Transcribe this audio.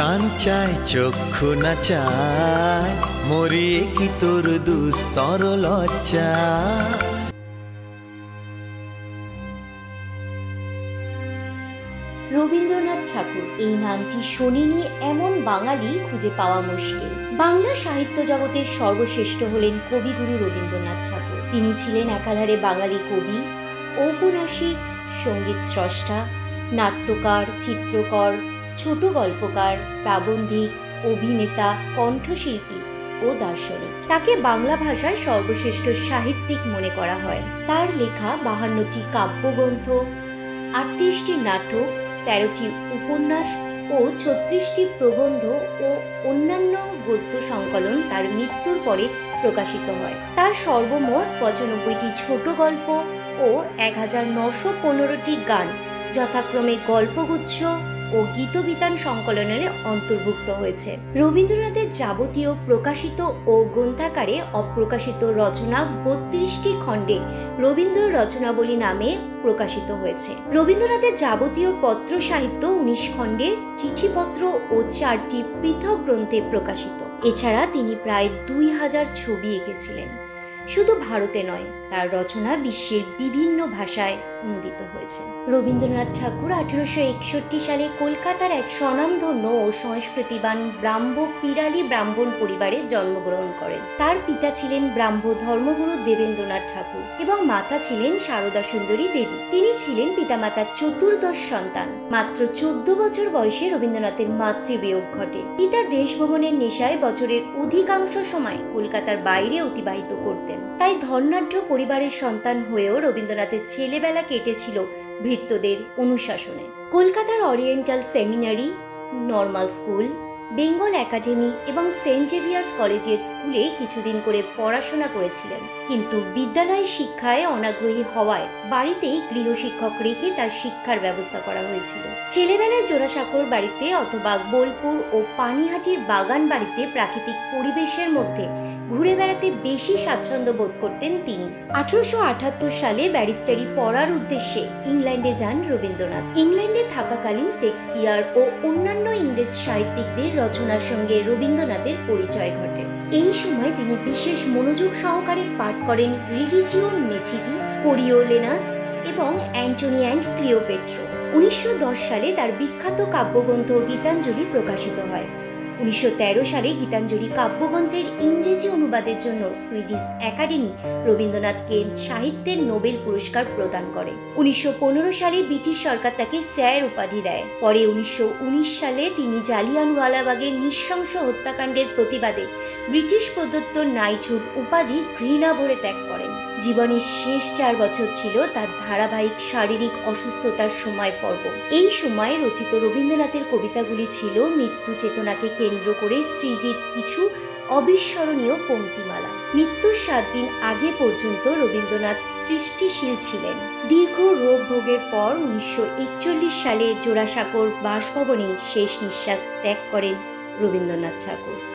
প্রাণ চায় চক্ষু না চায়, মরিয়ে কি তোর দুস্তর লজ্জা। রবীন্দ্রনাথ ঠাকুর এই নামটি শোনেনি এমন বাঙালি খুঁজে পাওয়া মুশকিল। বাংলা সাহিত্য জগতের সর্বশ্রেষ্ঠ হলেন কবিগুরু রবীন্দ্রনাথ ঠাকুর। তিনি ছিলেন একাধারে বাঙালি কবি, ঔপন্যাসিক, সঙ্গীত স্রষ্টা, নাট্যকার, চিত্রকর, ছোট গল্পকার, প্রাবন্ধিক, অভিনেতা, কণ্ঠশিল্পী ও দার্শনিক। তাকে বাংলা ভাষায় সর্বশ্রেষ্ঠ সাহিত্যিক মনে করা হয়। তার লেখা 52টি কাব্যগ্রন্থ, 38টি নাটক, 13টি উপন্যাস ও 36টি প্রবন্ধ ও অন্যান্য গদ্য সংকলন তার মৃত্যুর পরে প্রকাশিত হয়। তার সর্বমোট 95টি ছোট গল্প ও 1915টি গান যথাক্রমে গল্পগুচ্ছ ও গীতবিতান সংকলনের অন্তর্ভুক্ত হয়েছে। রবীন্দ্রনাথের যাবতীয় প্রকাশিত ও গ্রন্থাকারে অপ্রকাশিত রচনা 32টি খণ্ডে রবীন্দ্র রচনাবলী নামে প্রকাশিত হয়েছে। রবীন্দ্রনাথের যাবতীয় পত্র সাহিত্য 19 খণ্ডে, চিঠিপত্র ও 4টি পৃথক গ্রন্থে প্রকাশিত। এছাড়া তিনি প্রায় 2000 ছবি এঁকেছিলেন। শুধু ভারতে নয়, তার রচনা বিশ্বের বিভিন্ন ভাষায় অনুদিত হয়েছে। রবীন্দ্রনাথ ঠাকুর 1861 সালে কলকাতার এক স্বনামধন্য ও সংস্কৃতিবান ব্রাহ্ম পিরালি ব্রাহ্মণ পরিবারে জন্মগ্রহণ করেন। তার পিতা ছিলেন ব্রাহ্ম ধর্মগুরু দেবেন্দ্রনাথ ঠাকুর এবং মাতা ছিলেন সারদা সুন্দরী দেবী। তিনি ছিলেন পিতামাতার চতুর্দশ সন্তান। মাত্র 14 বছর বয়সে রবীন্দ্রনাথের মাতৃবিয়োগ ঘটে। পিতা দেশভ্রমণের নেশায় বছরের অধিকাংশ সময় কলকাতার বাইরে অতিবাহিত করতেন। তাই ধনাঢ্য পরিবারের সন্তান হয়েও রবীন্দ্রনাথের ছেলেবেলা কেটেছিল ভৃত্যদের অনুশাসনে। কলকাতার oriental seminary, normal school, Bengal academy এবং সেন্ট জেভিয়ার্স কলেজিয়েট স্কুলে কিছুদিন করে পড়াশোনা করেছিলেন, কিন্তু বিদ্যালয় শিক্ষায় অনাগ্রহী হওয়ায় বাড়িতেই গৃহশিক্ষক রেখে তার শিক্ষার ব্যবস্থা করা হয়েছিল। ছেলেবেলায় জোড়াসাঁকোর বাড়িতে অথবা বোলপুর ও পানিহাটির বাগান বাড়িতে প্রাকৃতিক পরিবেশের মধ্যে ঘুরে বেড়াতে বেশি স্বাচ্ছন্দ্য বোধ করতেন তিনি। 1878 সালে ব্যারিস্টারি পড়ার উদ্দেশ্যে ইংল্যান্ডে যান রবীন্দ্রনাথ। ইংল্যান্ডে থাকাকালীন শেক্সপিয়ার ও অন্যান্য ইংরেজ সাহিত্যিকদের রচনার সঙ্গে রবীন্দ্রনাথের পরিচয় ঘটে। এই সময় তিনি বিশেষ মনোযোগ সহকারে পাঠ করেন রিলিজিও মেচিদি, কোরিওলেনাস এবং অ্যান্টনি অ্যান্ড ক্লিওপেট্রা। 1910 সালে তার বিখ্যাত কাব্যগ্রন্থ গীতাঞ্জলি প্রকাশিত হয়। 1913 সালে গীতাঞ্জলি কাব্যগ্রন্থের ইংরেজি অনুবাদের জন্য সুইডিশ একাডেমি রবীন্দ্রনাথকে সাহিত্যের নোবেল পুরস্কার প্রদান করে। 1915 সালে ব্রিটিশ সরকার তাকে স্যার উপাধি দেয়। পরে 1919 সালে তিনি জালিয়ানওয়ালাবাগের নৃশংস হত্যাকাণ্ডের প্রতিবাদে ব্রিটিশ প্রদত্ত নাইটহুড উপাধি ঘৃণা ভরে ত্যাগ করেন। জীবনের শেষ 4 বছর ছিল তার ধারাবাহিক শারীরিক অসুস্থতার সময় পর্ব। এই সময় রচিত রবীন্দ্রনাথের কবিতাগুলি ছিল মৃত্যু চেতনাকে কেন্দ্র করে সৃজিত কিছু অবিস্মরণীয় পংক্তিমালা। মৃত্যুর 7 দিন আগে পর্যন্ত রবীন্দ্রনাথ সৃষ্টিশীল ছিলেন। দীর্ঘ রোগ ভোগের পর 1941 সালে জোড়াসাঁকোর বাসভবনে শেষ নিঃশ্বাস ত্যাগ করেন রবীন্দ্রনাথ ঠাকুর।